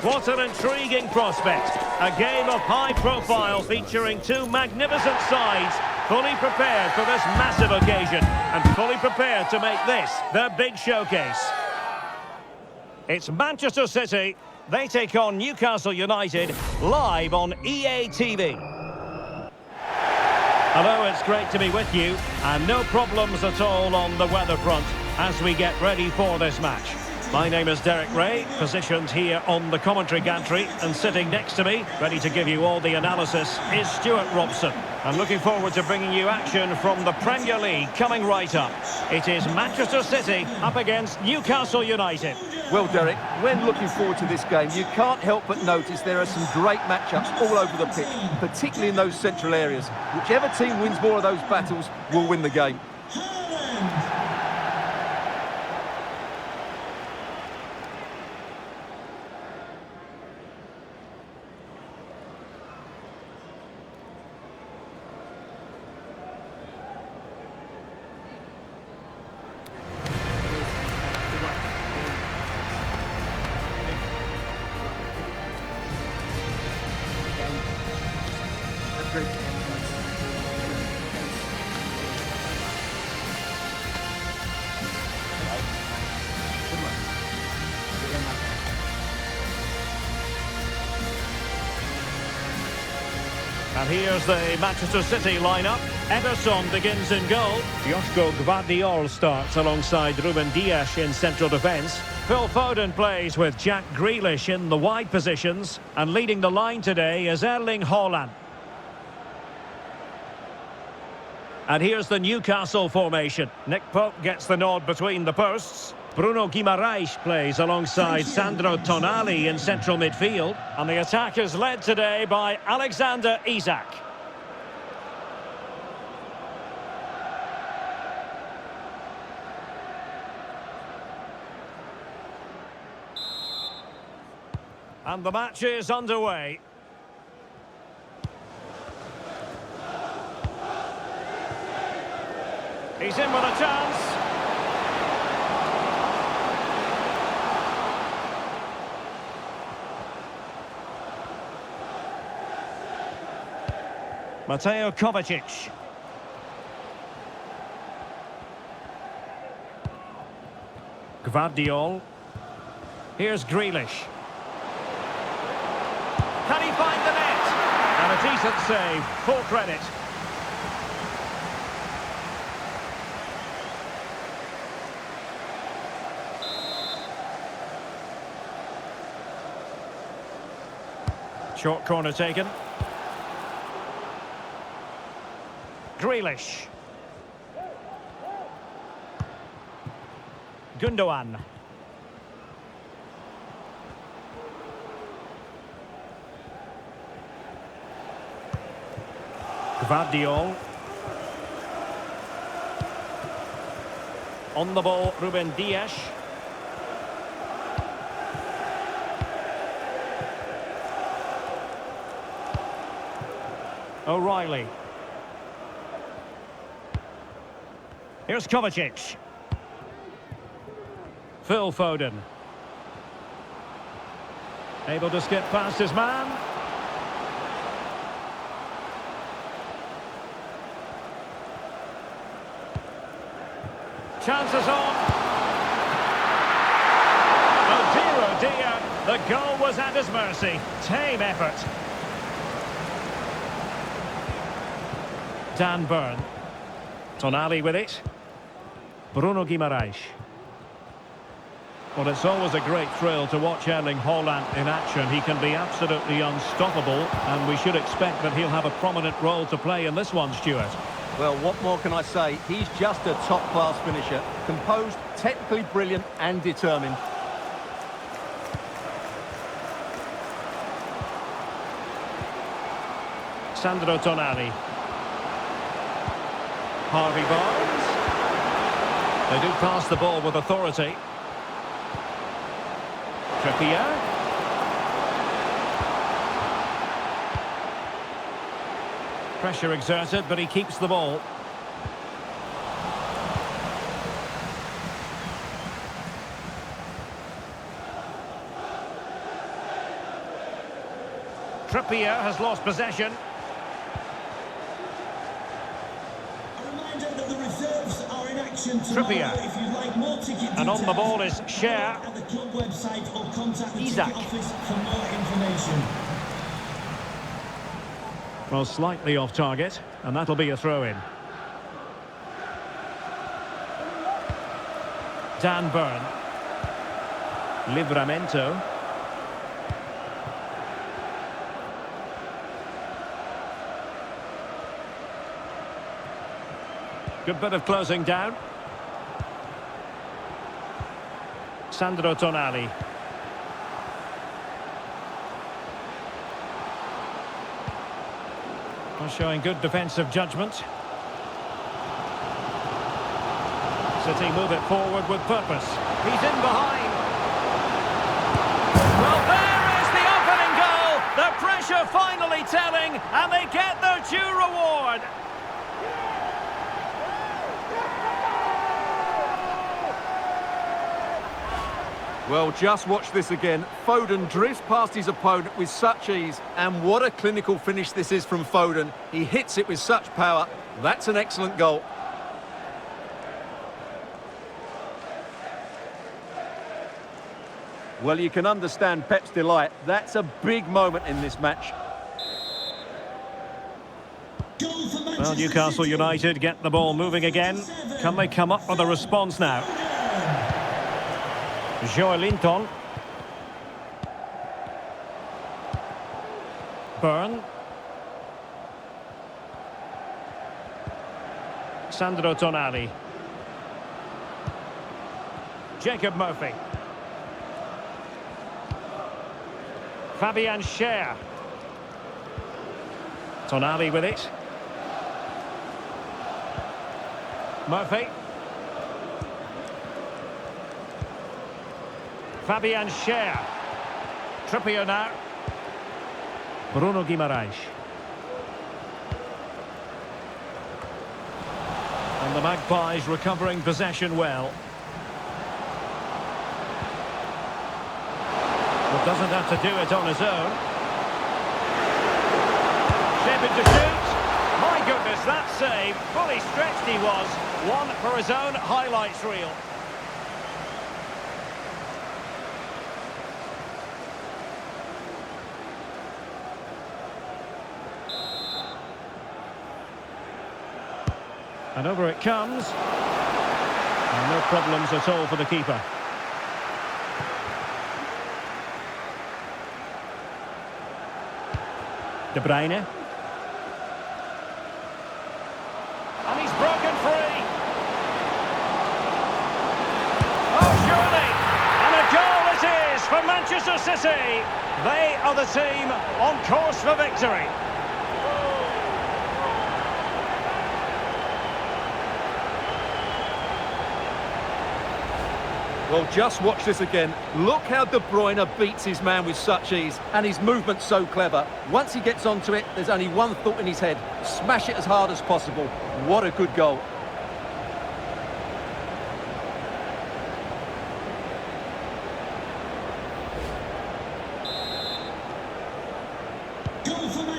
What an intriguing prospect. A game of high profile featuring two magnificent sides, fully prepared for this massive occasion and fully prepared to make this their big showcase. It's Manchester City. They take on Newcastle United live on EA TV. Hello, it's great to be with you, and no problems at all on the weather front as we get ready for this match. My name is Derek Ray, positioned here on the commentary gantry, and sitting next to me, ready to give you all the analysis, is Stuart Robson. I'm looking forward to bringing you action from the Premier League coming right up. It is Manchester City up against Newcastle United. Well, Derek, when looking forward to this game, you can't help but notice there are some great matchups all over the pitch, particularly in those central areas. Whichever team wins more of those battles will win the game. And here's the Manchester City lineup. Ederson begins in goal. Joško Gvardiol starts alongside Ruben Dias in central defence. Phil Foden plays with Jack Grealish in the wide positions. And leading the line today is Erling Haaland. And here's the Newcastle formation. Nick Pope gets the nod between the posts. Bruno Guimaraes plays alongside Sandro Tonali in central midfield. And the attack is led today by Alexander Isak. And the match is underway. He's in with a chance. Mateo Kovacic. Gvardiol. Here's Grealish. Can he find the net? And a decent save, full credit. Short corner taken. Grealish. Gundogan. Gvardiol. On the ball, Ruben Dias. O'Reilly. Here's Kovacic. Phil Foden. Able to skip past his man. Chances on. Oh dear, the goal was at his mercy. Tame effort. Dan Burn. Tonali with it. Bruno Guimaraes. Well, it's always a great thrill to watch Erling Haaland in action. He can be absolutely unstoppable, and we should expect that he'll have a prominent role to play in this one, Stuart. Well, what more can I say? He's just a top-class finisher. Composed, technically brilliant and determined. Sandro Tonali. Harvey Barnes. They do pass the ball with authority. Trippier. Pressure exerted, but he keeps the ball. Trippier has lost possession. Trippier. And on the ball is Cher. Isaac. Well, slightly off target, and that'll be a throw-in. Dan Burn. Livramento. Good bit of closing down. Sandro Tonali. Showing good defensive judgment. City move it forward with purpose. He's in behind. Well, there is the opening goal. The pressure finally telling, and they get their due reward. Well, just watch this again. Foden drifts past his opponent with such ease, and what a clinical finish this is from Foden. He hits it with such power. That's an excellent goal. Well, you can understand Pep's delight. That's a big moment in this match. Well, Newcastle United get the ball moving again. Can they come up with a response now? Joelinton. Burn. Sandro Tonali. Jacob Murphy. Fabian Cher. Tonali with it. Murphy. Fabian Cher. Trippier now. Bruno Guimaraes. And the Magpies recovering possession well. But doesn't have to do it on his own. Shepard to shoot. My goodness, that save. Fully stretched he was. One for his own highlights reel. And over it comes. And no problems at all for the keeper. De Bruyne. And he's broken free. Oh, surely. And a goal it is for Manchester City. They are the team on course for victory. Well, just watch this again. Look how De Bruyne beats his man with such ease, and his movement's so clever. Once he gets onto it, there's only one thought in his head: smash it as hard as possible. What a good goal.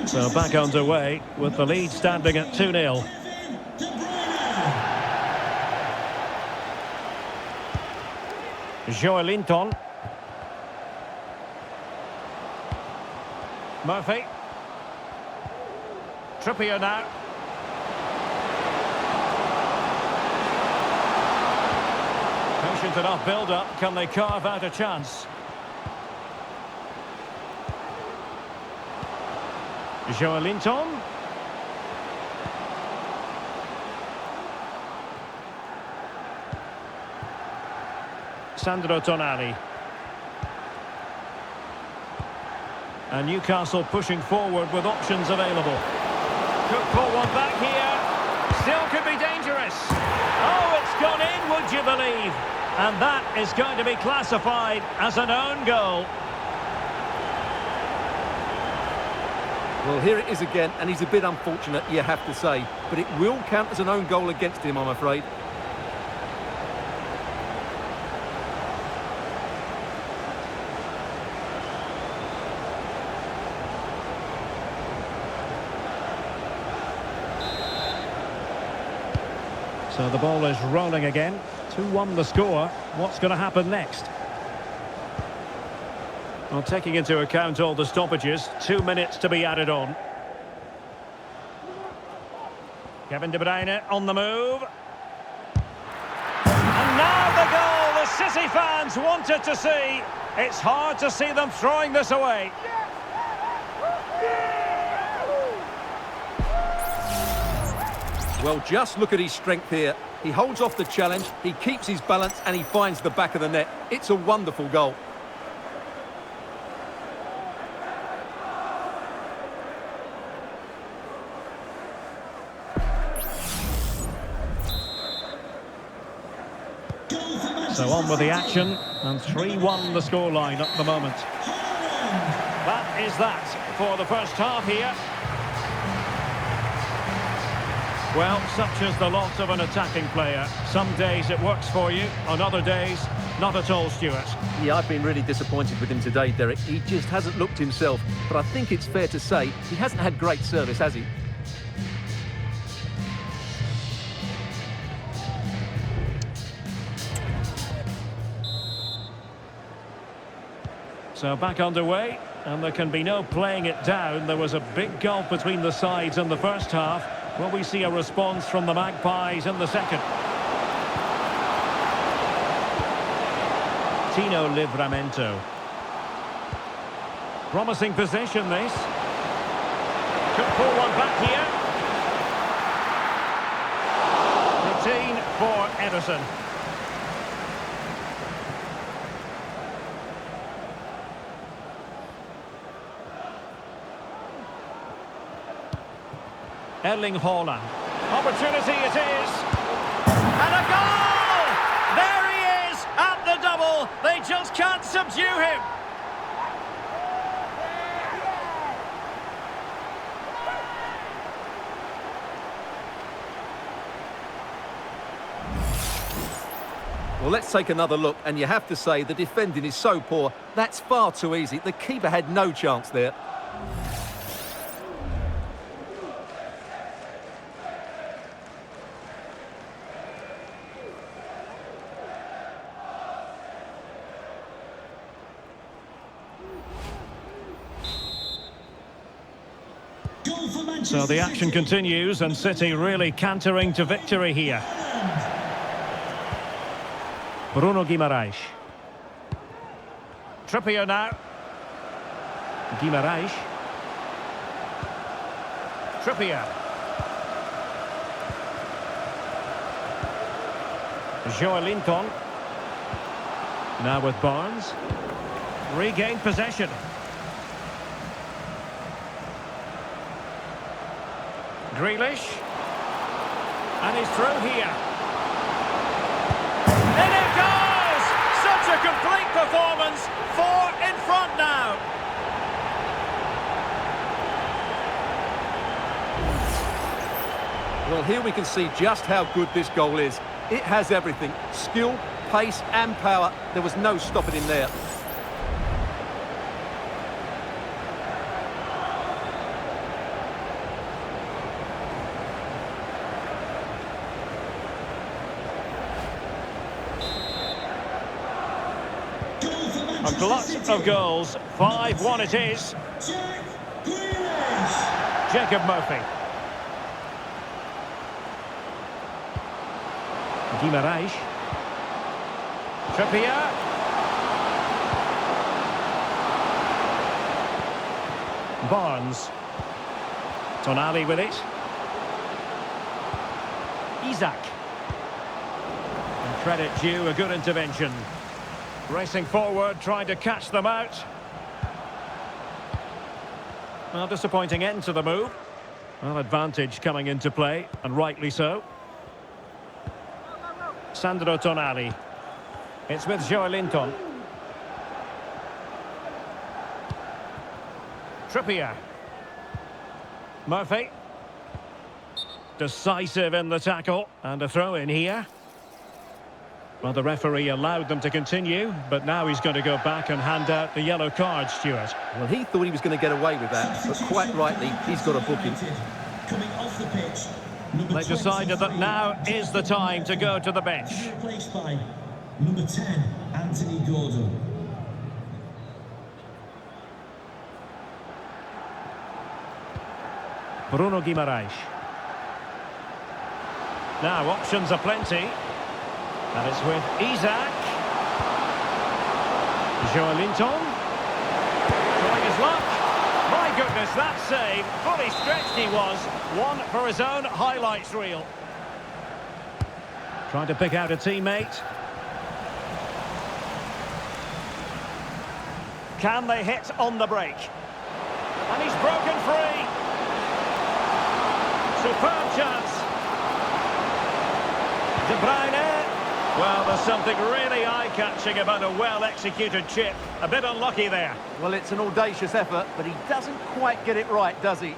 So back underway with the lead standing at 2-0. Joelinton. Murphy. Trippier now. Patient enough build-up. Can they carve out a chance? Joelinton. Sandro Tonali. And Newcastle pushing forward with options available. Could pull one back here. Still could be dangerous. Oh, it's gone in, would you believe? And that is going to be classified as an own goal. Well, here it is again, and he's a bit unfortunate, you have to say. But it will count as an own goal against him, I'm afraid. So the ball is rolling again. 2-1 the score. What's going to happen next? Well, taking into account all the stoppages, 2 minutes to be added on. Kevin De Bruyne on the move. And now the goal the City fans wanted to see. It's hard to see them throwing this away. Well, just look at his strength here. He holds off the challenge, he keeps his balance, and he finds the back of the net. It's a wonderful goal. So on with the action, and 3-1 the scoreline at the moment. That is that for the first half here. Well, such is the lot of an attacking player. Some days it works for you, on other days, not at all, Stuart. Yeah, I've been really disappointed with him today, Derek. He just hasn't looked himself. But I think it's fair to say he hasn't had great service, has he? So back underway, and there can be no playing it down. There was a big gulf between the sides in the first half. Will we see a response from the Magpies in the second? Tino Livramento. Promising position, this. Could pull one back here. Routine for Ederson. Erling Haaland. Opportunity it is. And a goal! There he is at the double. They just can't subdue him. Well, let's take another look, and you have to say the defending is so poor. That's far too easy. The keeper had no chance there. So the action continues, and City really cantering to victory here. Bruno Guimaraes. Trippier now. Guimaraes. Trippier. Joelinton. Now with Barnes. Regained possession. Grealish. And he's through here. In it goes! Such a complete performance. 4 in front now. Well, here we can see just how good this goal is. It has everything. Skill, pace and power. There was no stopping him there. A glut of goals. 5-1 it is. Jacob Murphy. Guimaraes. Trippier. Barnes. Tonali with it. Isaac. And credit due, a good intervention. Racing forward, trying to catch them out. Well, disappointing end to the move. Well, advantage coming into play, and rightly so. Sandro Tonali. It's with Joelinton. Trippier. Murphy. Decisive in the tackle, and a throw in here. Well, the referee allowed them to continue, but now he's going to go back and hand out the yellow card, Stuart. Well, he thought he was going to get away with that, but quite rightly, he's got a booking. Coming off the pitch, They decided that now is the time to go to the bench. Replaced by number 10, Anthony Gordon. Bruno Guimaraes. Now options are plenty. And it's with Isaac. Joelinton. Trying his luck. My goodness, that save. Fully stretched he was. One for his own highlights reel. Trying to pick out a teammate. Can they hit on the break? And he's broken free. Superb chance. De Bruyne. Well, there's something really eye-catching about a well-executed chip. A bit unlucky there. Well, it's an audacious effort, but he doesn't quite get it right, does he?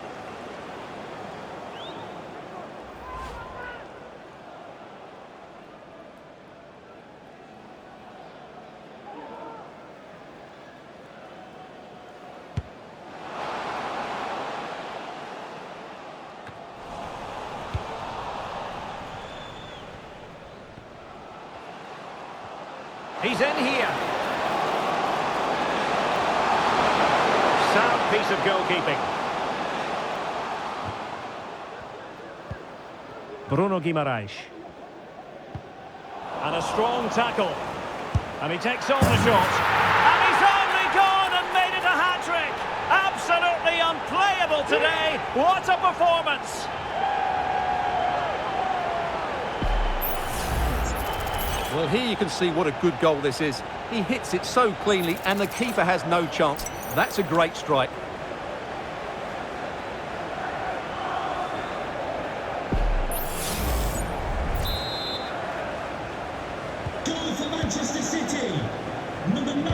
He's in here. Sound piece of goalkeeping. Bruno Guimaraes. And a strong tackle. And he takes on the shot. And he's only gone and made it a hat-trick. Absolutely unplayable today. What a performance. Well, here you can see what a good goal this is. He hits it so cleanly and the keeper has no chance. That's a great strike. Goal for Manchester City. Number 9,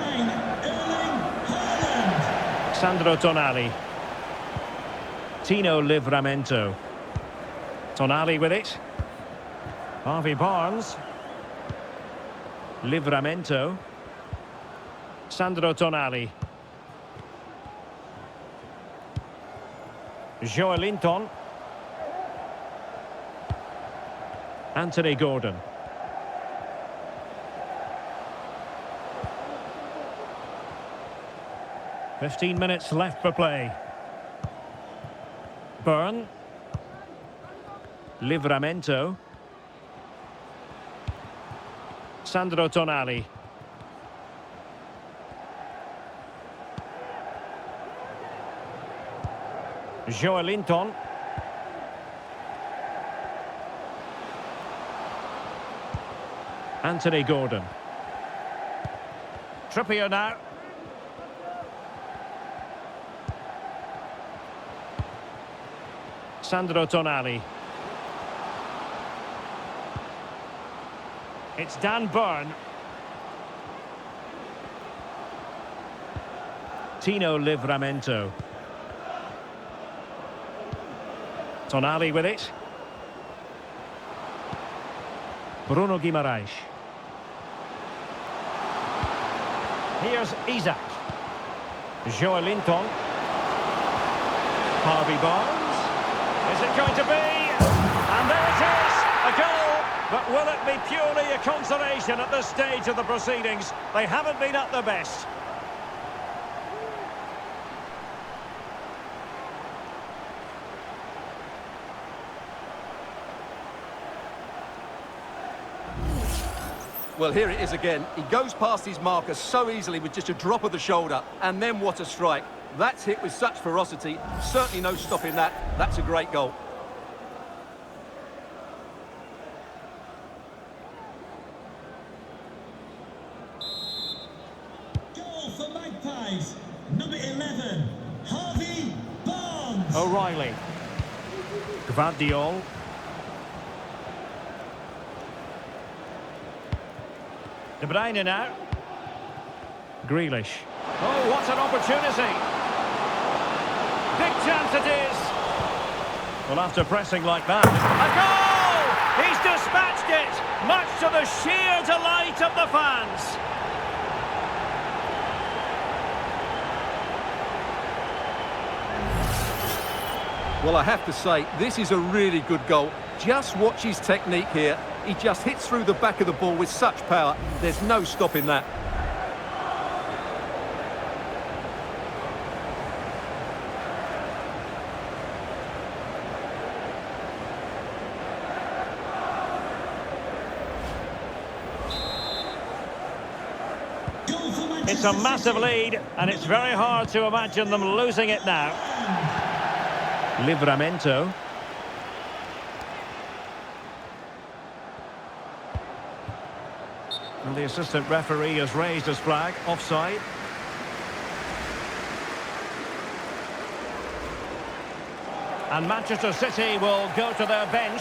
Erling Haaland. Sandro Tonali. Tino Livramento. Tonali with it. Harvey Barnes. Livramento. Sandro Tonali. Joelinton. Anthony Gordon. "15 minutes left for play. Byrne. Livramento. Sandro Tonali. Joelinton. Anthony Gordon. Trippier now. Sandro Tonali. It's Dan Byrne. Tino Livramento. Tonali with it. Bruno Guimaraes. Here's Isaac. Joelinton. Harvey Barnes. Is it going to be? And there it is! A goal! But will it be purely a consolation at this stage of the proceedings? They haven't been at their best. Well, here it is again. He goes past his marker so easily with just a drop of the shoulder. And then what a strike. That's hit with such ferocity. Certainly no stopping that. That's a great goal. Goal for Magpies. Number 11, Harvey Barnes. O'Reilly. Gvardiol. De Bruyne now. Grealish. Oh, what an opportunity. Big chance it is. Well, after pressing like that... A goal! He's dispatched it, much to the sheer delight of the fans. Well, I have to say, this is a really good goal. Just watch his technique here. He just hits through the back of the ball with such power. There's no stopping that. It's a massive lead, and it's very hard to imagine them losing it now. Livramento. And the assistant referee has raised his flag, offside. And Manchester City will go to their bench.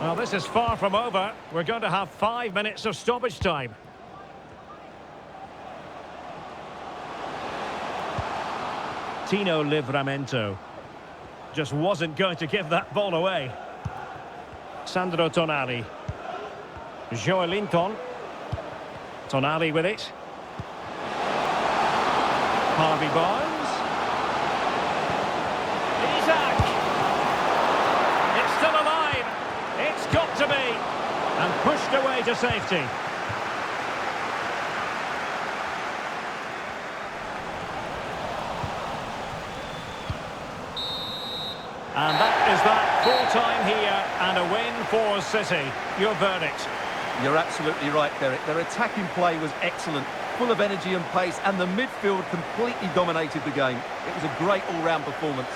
Well, this is far from over. We're going to have 5 minutes of stoppage time. Tino Livramento just wasn't going to give that ball away. Sandro Tonali. Joelinton. Tonali with it. Harvey Barnes. Isaac. It's still alive. It's got to be. And pushed away to safety. And that is that, full time here and a win for City. Your verdict? You're absolutely right, Derek. Their attacking play was excellent, full of energy and pace, and the midfield completely dominated the game. It was a great all-round performance.